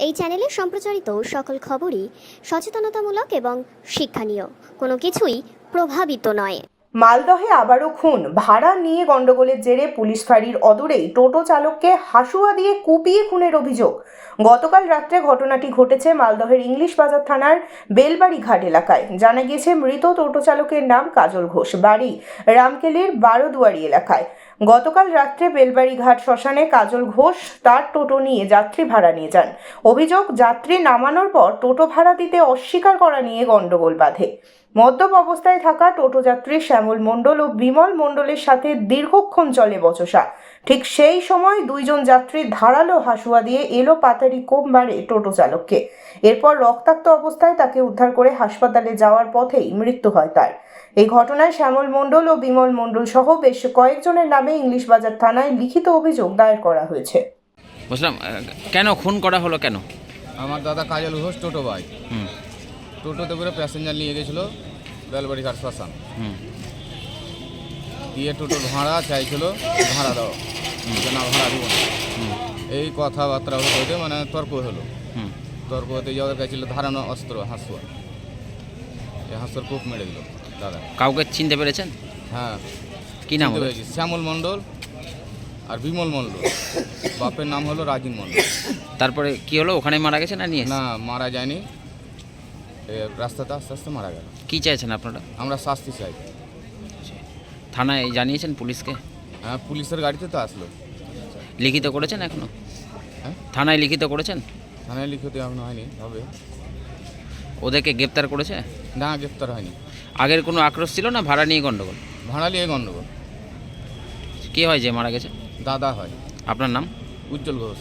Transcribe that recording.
এই চ্যানেলে সম্প্রচারিত সকল খবরই সচেতনতামূলক এবং শিক্ষণীয়, কোনো কিছুই প্রভাবিত নয়। মালদহে আবারও খুন, ভাড়া নিয়ে গন্ডগোলের জেরে পুলিশ ফাঁড়ির অদূরেই টোটো চালককে হাসুয়া দিয়ে কুপিয়ে খুনের অভিযোগ। গতকাল রাত্রে ঘটনাটি ঘটেছে মালদহের ইংলিশ বাজার থানার বেলবাড়ি ঘাট এলাকায়। জানা গিয়েছে মৃত টোটো চালকের নাম কাজল ঘোষ, বাড়ি রামকেলির বারোদুয়ারি এলাকায়। গতকাল রাত্রে বেলবাড়ি ঘাট শ্মশানে কাজল ঘোষ তার টোটো নিয়ে যাত্রী ভাড়া নিয়ে যান। অভিযোগ, যাত্রী নামানোর পর টোটো ভাড়া দিতে অস্বীকার করা নিয়ে গন্ডগোল বাধে। মদ্যপ অবস্থায় থাকা টোটো যাত্রী শ্যামল মণ্ডল ও বিমল মণ্ডলের সাথে দীর্ঘক্ষণ চলে বচসা। ঠিক সেই সময় দুইজন যাত্রী ধারালো হাসুয়া দিয়ে এলো পাতারি কোপ মারে টোটো চালককে। এরপর রক্তাক্ত অবস্থায় তাকে উদ্ধার করে হাসপাতালে যাওয়ার পথেই মৃত্যু হয় তার। এই ঘটনায় শ্যামল মণ্ডল ও বিমল মণ্ডল সহ বেশ কয়েকজনের নামে ইংলিশ বাজার থানায় লিখিত অভিযোগ দায়ের করা হয়েছে। বুঝলাম, কেন খুন করা হলো কেন? আমার দাদা কাজল ঘোষ টোটো ভাই টোটোতে করে প্যাসেঞ্জার নিয়ে গেছিলো বেলবাড়ি ঘাট শ্মশান। দিয়ে টোটোর ভাড়া চাইছিল, ভাড়া দাও, না ভাড়া দিব না, এই কথাবার্তা হতে মানে তর্ক হলো। তর্ক হতে যাওয়ার গেছিল ধারানো অস্ত্র হাসুয়া, এই হাসুয়ার কূপ মেরে দিল দাদা। কাউকে চিনতে পেরেছেন? হ্যাঁ, কি নাম? শ্যামল মণ্ডল আর বিমল মণ্ডল। বাপের নাম হলো রাজিন মণ্ডল। তারপরে কি হলো? ওখানে মারা গেছে না নিয়ে? না, মারা যায়নি, রাস্তাতে আস্তে আস্তে মারা গেল। কি চাইছেন আপনারা? আমরা শাস্তি চাই। থানায় জানিয়েছেন পুলিশকে? হ্যাঁ, পুলিশের গাড়িতে তো আসলো। লিখিত করেছেন এখনো? হ্যাঁ, থানায় লিখিত করেছেন? থানায় লিখিত এখনো হয়নি, হবে। ওদেরকে গ্রেপ্তার করেছে? না, গ্রেপ্তার হয়নি। আগের কোনো আক্রোশ ছিল না ভাড়া নিয়ে গন্ডগোল? ভাড়া নিয়ে গণ্ডগোল। কি হয় যে মারা গেছে? দাদা হয়। আপনার নাম? উজ্জ্বল ঘোষ।